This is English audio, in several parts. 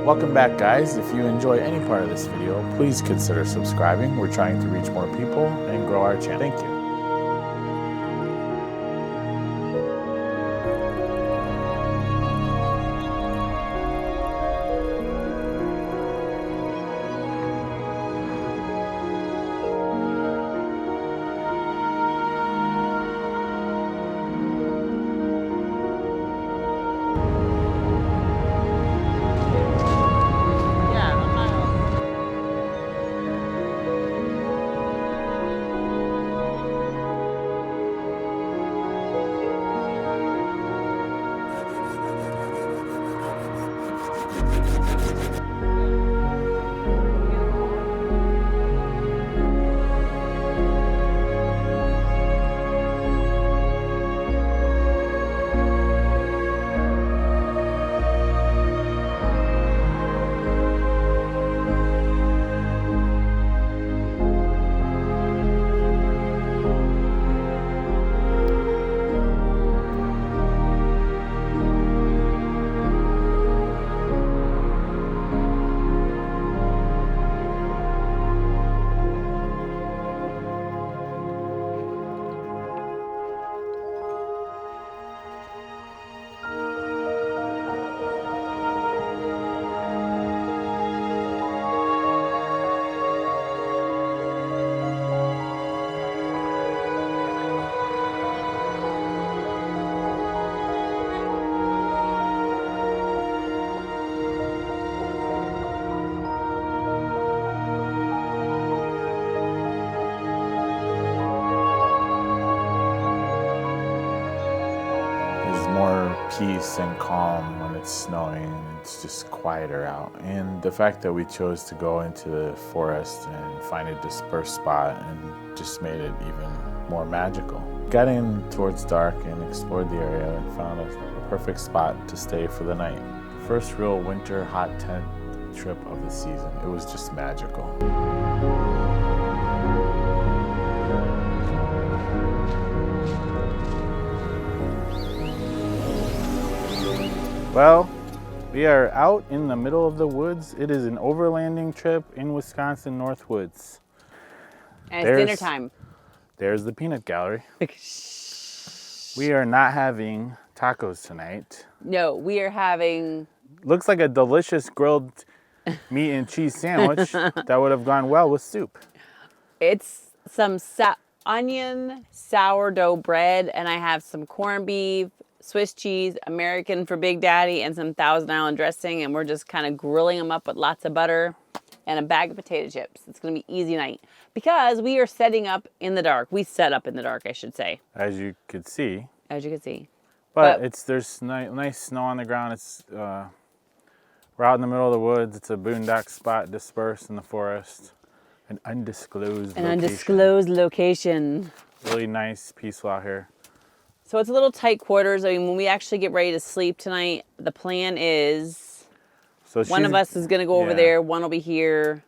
Welcome back, guys. If you enjoy any part of this video, please consider subscribing. We're trying to reach more people and grow our channel. Thank you. More peace and calm when it's snowing, and it's just quieter out. And the fact that we chose to go into the forest and find a dispersed spot and just made it even more magical. Got in towards dark and explored the area and found a perfect spot to stay for the night. First real winter hot tent trip of the season. It was just magical. Well, we are out in the middle of the woods. It is an overlanding trip in Wisconsin Northwoods. And it's dinner time. There's the peanut gallery. We are not having tacos tonight. No, we are having... Looks like a delicious grilled meat and cheese sandwich that would have gone well with soup. It's some onion sourdough bread, and I have some corned beef, Swiss cheese, American for Big Daddy, and some Thousand Island dressing, and we're just kind of grilling them up with lots of butter and a bag of potato chips. It's going to be easy night because we are setting up in the dark. We set up in the dark, I should say. As you could see. As you can see. But there's nice snow on the ground. We're out in the middle of the woods. It's a boondock spot dispersed in the forest. An undisclosed location. Really nice, peaceful out here. So it's a little tight quarters. I mean, when we actually get ready to sleep tonight, the plan is one of us is going to go over there, one will be here,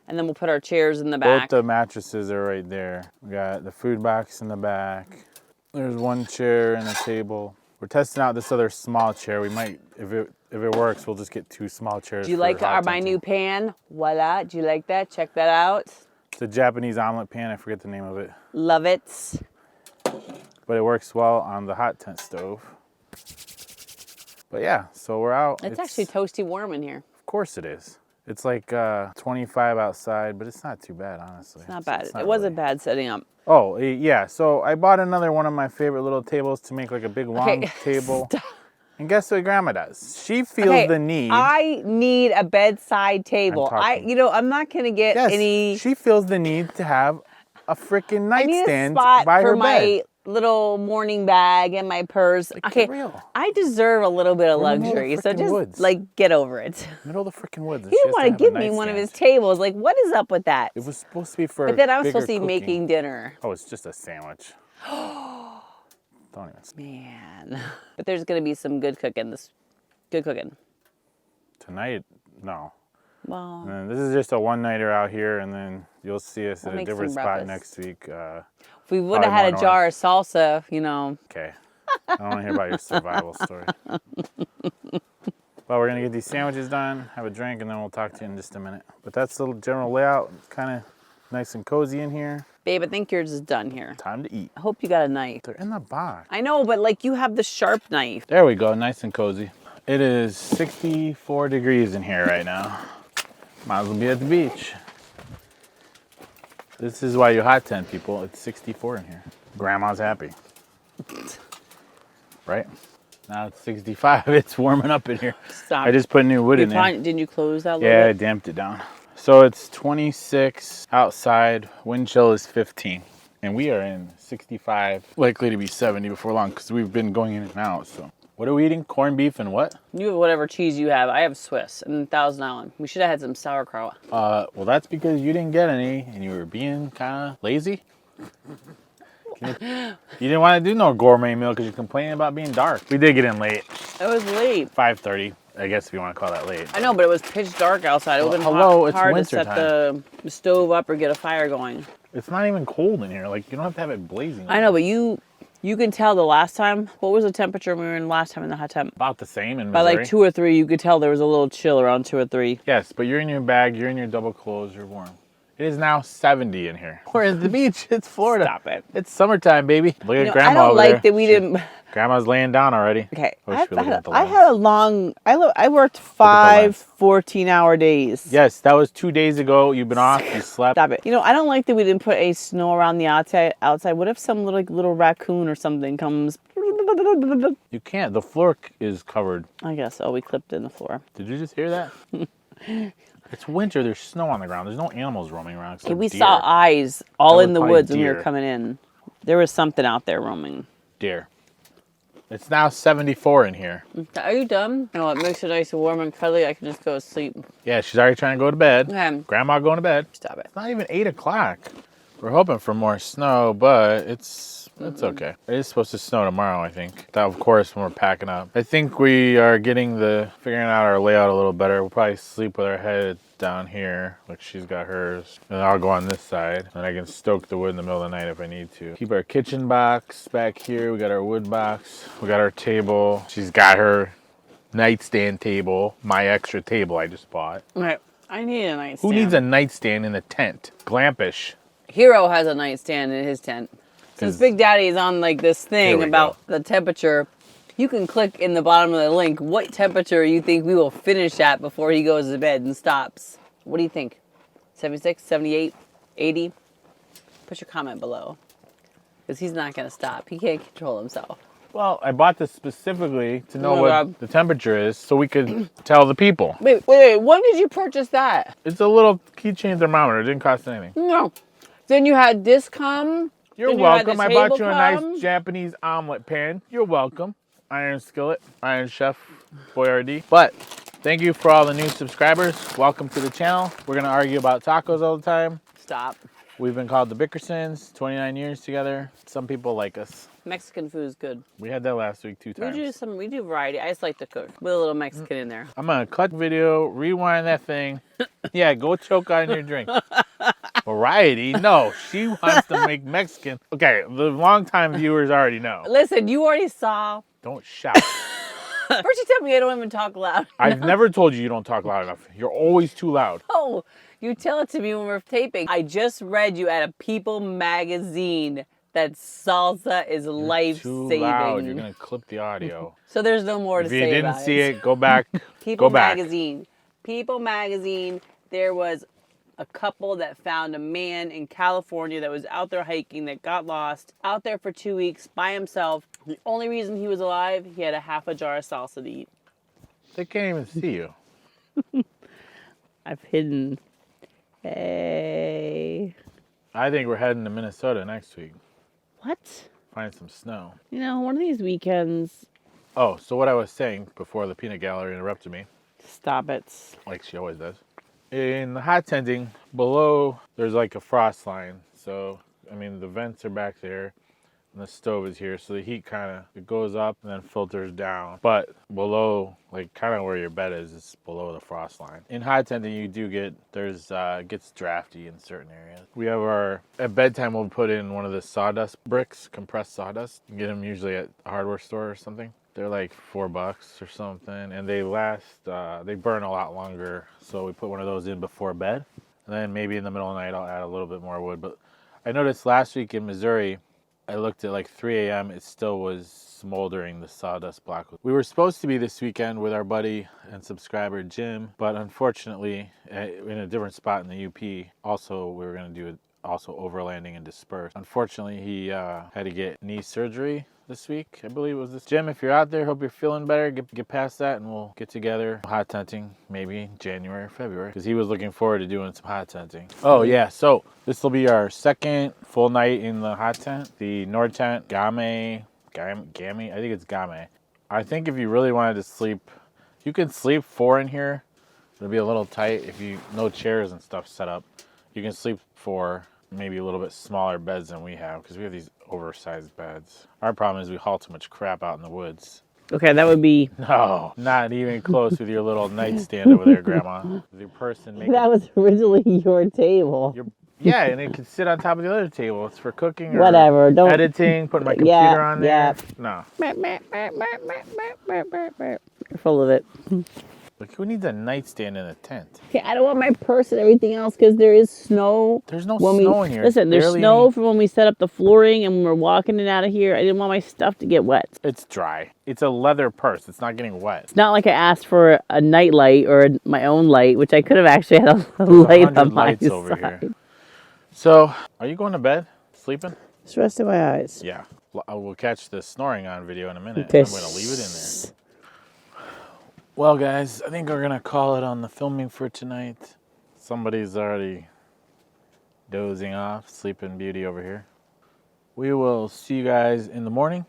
and then we'll put our chairs in the back. Both the mattresses are right there. We got the food box in the back. There's one chair and a table. We're testing out this other small chair. We might, if it works, we'll just get 2 small chairs. Do you like my new pan? Voila. Do you like that? Check that out. It's a Japanese omelet pan. I forget the name of it. Love it. But it works well on the hot tent stove. But yeah, so we're out. It's actually toasty warm in here. Of course it is. It's like 25 outside, but it's not too bad, honestly. It's not bad. It wasn't bad setting up. Oh, yeah. So I bought another one of my favorite little tables to make like a big long table. And guess what Grandma does? She feels the need. I need a bedside table. I'm not going to get any. She feels the need to have a freaking nightstand by her bed. My little morning bag and my purse. Like, okay, real. I deserve a little bit of luxury, so just get over it. Middle of the freaking woods. He didn't want to give me one of his tables. Like, what is up with that? It was supposed to be for. But then I was supposed to be making dinner. Oh, it's just a sandwich. Don't even. Man, but there's gonna be some good cooking. Good cooking. Tonight, no. Well, this is just a one-nighter out here, and then you'll see us at a different spot next week. If we would have had a jar of salsa, Okay. I don't want to hear about your survival story. Well, we're gonna get these sandwiches done, have a drink, and then we'll talk to you in just a minute. But that's the general layout. It's kind of nice and cozy in here. Babe, I think yours is done here. Time to eat. I hope you got a knife. They're in the box. I know, but like you have the sharp knife. There we go, nice and cozy. It is 64 degrees in here right now. Might as well be at the beach. This is why you hot tent, people. It's 64 in here. Grandma's happy. Right? Now it's 65. It's warming up in here. Stop. I just put new wood in there. Didn't you close that? Yeah, I damped it down. So it's 26 outside. Wind chill is 15. And we are in 65. Likely to be 70 before long because we've been going in and out. So what are we eating? Corned beef and what? You have whatever cheese you have. I have Swiss and Thousand Island. We should have had some sauerkraut. Well, that's because you didn't get any and you were being kind of lazy. You didn't want to do no gourmet meal because you're complaining about being dark. We did get in late. It was late. 5:30, I guess if you want to call that late. I know, but it was pitch dark outside. It would have been it's hard to winter set time. the stove up or get a fire going. It's not even cold in here. Like, you don't have to have it blazing. I know, but you can tell the last time. What was the temperature when we were in last time in the hot temp? About the same in By Missouri. like 2 or 3, you could tell there was a little chill around 2 or 3. Yes, but you're in your bag, you're in your double clothes, you're warm. It is now 70 in here. We're at the beach. It's Florida. Stop it. It's summertime, baby. Look at Grandma I don't over like there. that we didn't. Grandma's laying down already. Okay, Oh, she should be looking at the I lens. had a long. I worked 5 14-hour days. Yes, that was 2 days ago. You've been off. You slept. Stop it. I don't like that we didn't put any snow around the outside. What if some little raccoon or something comes? You can't. The floor is covered. I guess. Oh, we clipped in the floor. Did you just hear that? It's winter. There's snow on the ground. There's no animals roaming around. Okay, we deer. saw eyes all That in was the probably woods when we were deer. coming in. There was something out there roaming. Deer. It's now 74 in here. Are you done? Oh, it makes it nice and warm and cuddly. I can just go to sleep. Yeah, she's already trying to go to bed. Okay. Grandma going to bed. Stop it. It's not even 8 o'clock. We're hoping for more snow, but it's okay. It is supposed to snow tomorrow, I think. That, of course, when we're packing up. I think we are figuring out our layout a little better. We'll probably sleep with our head down here, like she's got hers. And I'll go on this side, and I can stoke the wood in the middle of the night if I need to. Keep our kitchen box back here. We got our wood box. We got our table. She's got her nightstand table, my extra table I just bought. Okay. I need a nightstand. Who needs a nightstand in a tent? Glampish. Hero has a nightstand in his tent. Since Big Daddy is on like this thing about the temperature, you can click in the bottom of the link what temperature you think we will finish at before he goes to bed and stops. What do you think? 76, 78, 80? Put your comment below. Because he's not going to stop. He can't control himself. Well, I bought this specifically to know Oh, what God. the temperature is so we could tell the people. Wait. When did you purchase that? It's a little keychain thermometer. It didn't cost anything. No. Then you had this come. You're Then you had welcome. this I bought table you a come. nice Japanese omelet pan. You're welcome. Iron skillet, Iron Chef, Boyardee. But thank you for all the new subscribers. Welcome to the channel. We're going to argue about tacos all the time. Stop. We've been called the Bickersons, 29 years together. Some people like us. Mexican food is good. We had that last week 2 times. We do variety. I just like to cook with a little Mexican in there. I'm going to cut the video, rewind that thing. Yeah, go choke on your drink. Variety? No, she wants to make Mexican. Okay, the longtime viewers already know. Listen, you already saw. Don't shout. First you tell me I don't even talk loud. I've never told you don't talk loud enough. You're always too loud. Oh, you tell it to me when we're taping. I just read you at a People magazine that salsa is Too life-saving. loud. You're going to clip the audio. So there's no more to If say you didn't about see it, go back. People Go back. magazine. People magazine. There was a couple that found a man in California that was out there hiking that got lost, out there for 2 weeks by himself. The only reason he was alive, he had a half a jar of salsa to eat. They can't even see you. I've hidden. Hey. I think we're heading to Minnesota next week. What? Find some snow. One of these weekends. Oh, so what I was saying before the peanut gallery interrupted me, Stop it. like she always does. In the hot tenting, below there's like a frost line. So, I mean, the vents are back there. and the stove is here, so the heat kind of, it goes up and then filters down. But below, like kind of where your bed is, it's below the frost line. In hot tenting, you do get, it gets drafty in certain areas. We have at bedtime, we'll put in one of the sawdust bricks, compressed sawdust. You get them usually at a hardware store or something. They're like $4 or something, and they last, they burn a lot longer. So we put one of those in before bed. And then maybe in the middle of the night, I'll add a little bit more wood. But I noticed last week in Missouri, I looked at like 3 a.m., it still was smoldering, the sawdust block. We were supposed to be this weekend with our buddy and subscriber Jim, but unfortunately, in a different spot in the UP, also we were going to do it, also overlanding and dispersed. Unfortunately, he had to get knee surgery this week, I believe it was this. Jim, if you're out there, hope you're feeling better. Get past that and we'll get together hot tenting maybe January or February, because he was looking forward to doing some hot tenting. Oh yeah, so this will be our second full night in the hot tent, the Nortent Gamme, I think it's Gamme. I think if you really wanted to sleep, you can sleep 4 in here. It'll be a little tight if you, no chairs and stuff set up. You can sleep 4, maybe a little bit smaller beds than we have, because we have these oversized beds. Our problem is we haul too much crap out in the woods. Okay, that would be... No, not even close with your little nightstand over there, Grandma. The person making... That was originally your table. Yeah, and it can sit on top of the other table. It's for cooking or whatever. Don't editing, putting my computer on there. No. You're full of it. Like, who needs a nightstand in a tent? Okay, I don't want my purse and everything else because there is snow. There's no snow in here. Listen, there's snow from when we set up the flooring and when we're walking in out of here. I didn't want my stuff to get wet. It's dry. It's a leather purse. It's not getting wet. It's not like I asked for a night light or my own light, which I could have actually had a light on my side. Over here. So, are you going to bed? Sleeping? Just resting my eyes. Yeah. We'll catch the snoring on video in a minute. I'm going to leave it in there. Well, guys, I think we're going to call it on the filming for tonight. Somebody's already dozing off, sleeping beauty over here. We will see you guys in the morning.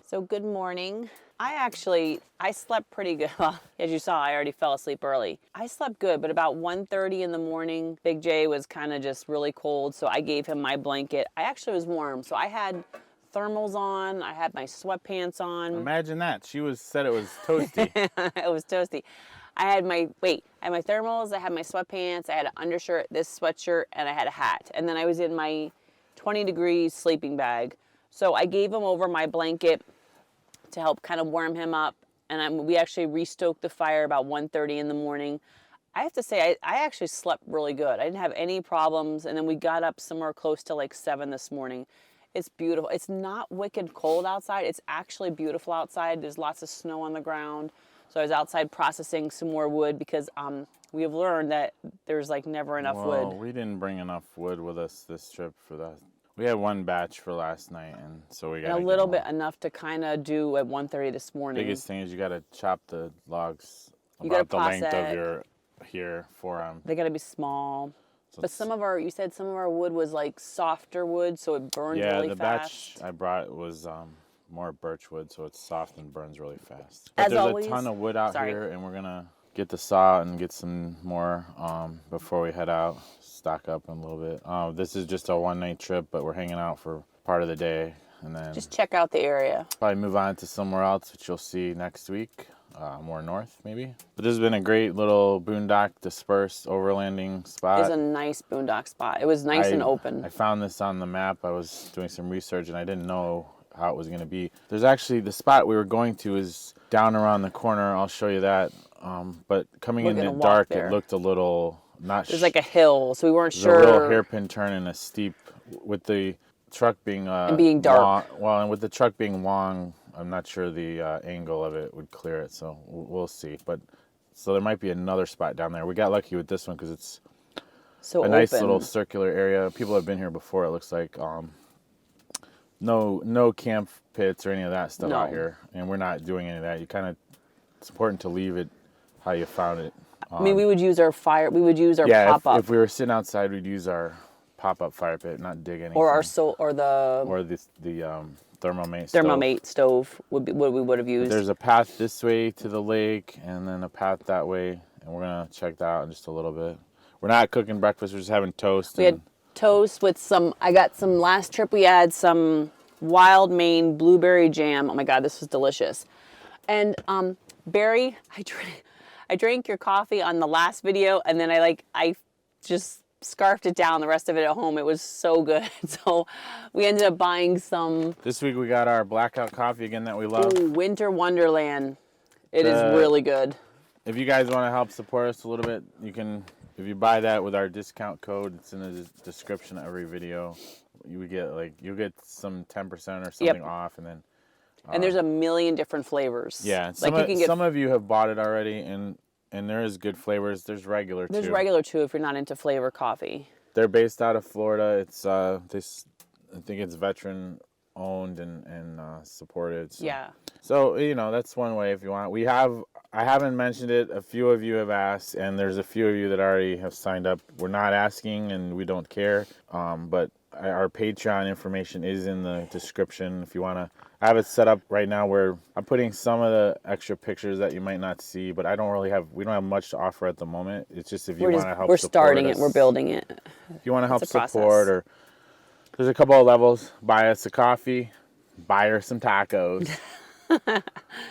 So good morning. I slept pretty good. Well, as you saw, I already fell asleep early. I slept good, but about 1:30 in the morning, Big J was kind of just really cold, so I gave him my blanket. I actually was warm, so I had thermals on, I had my sweatpants on. Imagine that. She said it was toasty. It was toasty. I had my thermals, I had my sweatpants, I had an undershirt, this sweatshirt, and I had a hat. And then I was in my 20 degrees sleeping bag. So I gave him over my blanket to help kind of warm him up. And we actually restoked the fire about 1:30 in the morning. I have to say, I actually slept really good. I didn't have any problems. And then we got up somewhere close to like 7 this morning. It's beautiful. It's not wicked cold outside. It's actually beautiful outside. There's lots of snow on the ground. So I was outside processing some more wood because we have learned that there's like never enough wood. We didn't bring enough wood with us this trip for that. We had one batch for last night, and so we got a little bit enough to kind of do at 1:30 this morning. Biggest thing is you got to chop the logs about the length of your forearm. They got to be small. So but you said some of our wood was like softer wood, so it burned really fast. Yeah, the batch I brought was more birch wood, so it's soft and burns really fast. But there's a ton of wood out here, and we're gonna get the saw and get some more before we head out. Stock up a little bit. This is just a one-night trip, but we're hanging out for part of the day, and then just check out the area. Probably move on to somewhere else, which you'll see next week, more north maybe. But this has been a great little boondock dispersed overlanding spot. It's a nice boondock spot. It was nice and open. I found this on the map. I was doing some research, and I didn't know how it was going to be. There's actually the spot we were going to is down around the corner. I'll show you that. But coming in the dark, it looked a little. There's like a hill, so we weren't sure. A real hairpin turn and a steep, with the truck being and being dark. And with the truck being long, I'm not sure the angle of it would clear it. So we'll see. But so there might be another spot down there. We got lucky with this one because it's so nice little circular area. People have been here before. It looks like no camp pits or any of that stuff out No. here, and we're not doing any of that. It's important to leave it how you found it. I mean, we would use our fire. We would use our Yeah, pop up if we were sitting outside, we'd use our pop-up fire pit, not dig anything. or the thermomate thermomate stove would be what we would have used. There's a path this way to the lake, and then a path that way, and we're gonna check that out in just a little bit. We're not cooking breakfast; we're just having toast. We had toast with some. I got some last trip. We had some wild Maine blueberry jam. Oh my god, this was delicious. And Barry, I drank your coffee on the last video, and then I just scarfed it down the rest of it at home. It was so good. So we ended up buying some. This week we got our blackout coffee again that we love. Ooh, Winter Wonderland. It is really good. If you guys want to help support us a little bit, you can. If you buy that with our discount code, it's in the description of every video. You get some 10% or something off, and then. And there's a million different flavors. Yeah, some of you have bought it already, and there is good flavors. There's regular too. There's regular too if you're not into flavor coffee. They're based out of Florida. It's I think it's veteran owned and supported. So. Yeah. So that's one way if you want. I haven't mentioned it. A few of you have asked, and there's a few of you that already have signed up. We're not asking, and we don't care. But our Patreon information is in the description if you want to. I have it set up right now where I'm putting some of the extra pictures that you might not see, but we don't have much to offer at the moment. It's just if you want to help. We're starting it. We're building it. If you want to help support, or there's a couple of levels. Buy us a coffee, buy her some tacos,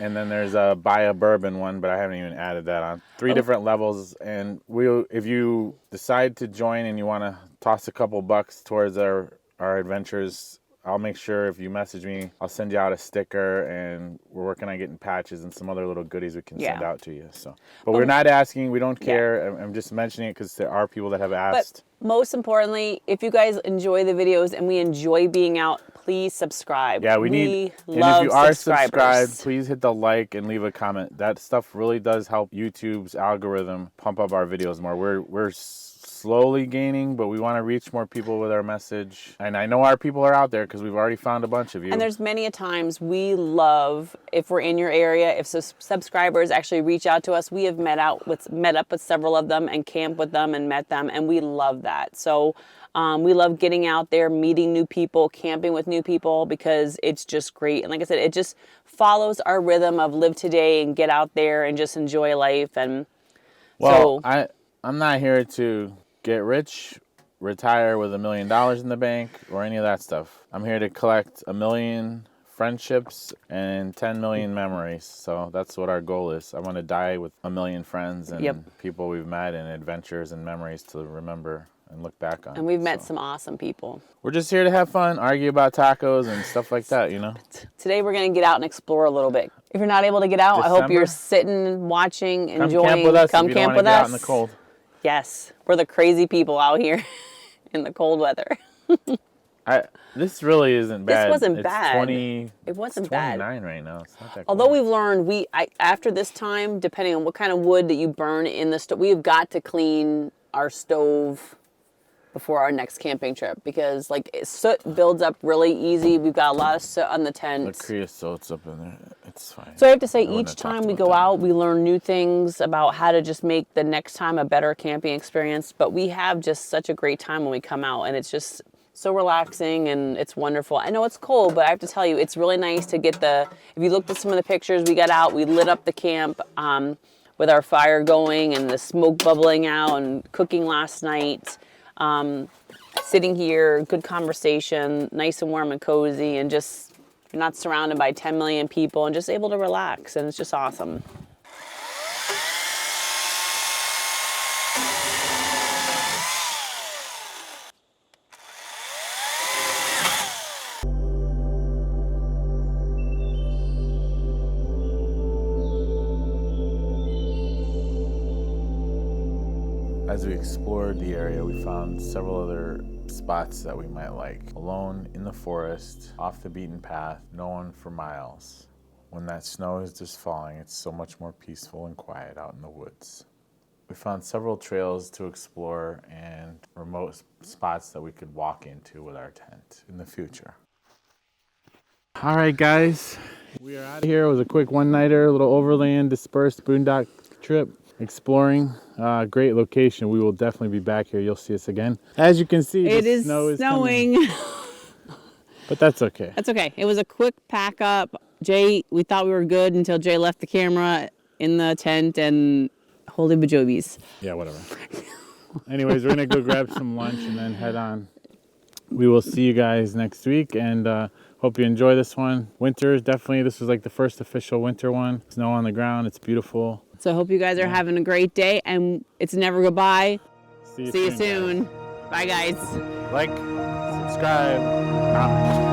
and then there's a buy a bourbon one, but I haven't even added that on. 3 different levels, and if you decide to join and you want to toss a couple bucks towards our adventures, I'll make sure if you message me, I'll send you out a sticker, and we're working on getting patches and some other little goodies we can send out to you. So, but we're not asking, we don't care. I'm just mentioning it because there are people that have asked. But most importantly, if you guys enjoy the videos and we enjoy being out, please subscribe. Yeah, we love and if you are subscribers. subscribed, please hit the like and leave a comment. That stuff really does help YouTube's algorithm pump up our videos more. We're slowly gaining, but we want to reach more people with our message. And I know our people are out there because we've already found a bunch of you. And there's many a times we love, if we're in your area, if subscribers actually reach out to us. We have met up with several of them and camped with them and met them, and we love that. So we love getting out there, meeting new people, camping with new people, because it's just great. And like I said, it just follows our rhythm of live today and get out there and just enjoy life. And I'm not here to get rich, retire with $1 million in the bank, or any of that stuff. I'm here to collect 1 million friendships and 10 million memories. So that's what our goal is. I want to die with 1 million friends and people we've met, and adventures and memories to remember and look back on. And we've met some awesome people. We're just here to have fun, argue about tacos and stuff like that, Today we're going to get out and explore a little bit. If you're not able to get out, I hope you're sitting, watching, enjoying. Come camp with us. Come if you camp don't with get us. Out in the cold. Yes, we're the crazy people out here in the cold weather. This really isn't bad. This wasn't it's bad. It wasn't bad. 29 right now. It's not that Although cold. we've learned, after this time, depending on what kind of wood that you burn in the stove, we've got to clean our stove before our next camping trip, because soot builds up really easy. We've got a lot of soot on the tent. The creosote's up in there. It's fine. So I have to say, each time we go out, we learn new things about how to just make the next time a better camping experience. But we have just such a great time when we come out, and it's just so relaxing and it's wonderful. I know it's cold, but I have to tell you, it's really nice to get if you looked at some of the pictures we got out, we lit up the camp with our fire going and the smoke bubbling out and cooking last night. Sitting here, good conversation, nice and warm and cozy, and just you're not surrounded by 10 million people and just able to relax, and it's just awesome. As we explored the area, we found several other spots that we might like. Alone in the forest, off the beaten path, no one for miles. When that snow is just falling, it's so much more peaceful and quiet out in the woods. We found several trails to explore and remote spots that we could walk into with our tent in the future. All right, guys, we are out of here. It was a quick one-nighter, a little overland dispersed boondock trip, exploring. Great location. We will definitely be back here. You'll see us again. As you can see, It the is snow is snowing. coming. But that's okay. That's okay. It was a quick pack up. Jay, we thought we were good until Jay left the camera in the tent and holy bajobies. Yeah, whatever. Anyways, we're gonna go grab some lunch and then head on. We will see you guys next week, and hope you enjoy this one. Winter, definitely, this was like the first official winter one. Snow on the ground, it's beautiful. So I hope you guys are having a great day, and it's never goodbye. See you soon. Guys. Bye, guys. Like, subscribe, comment.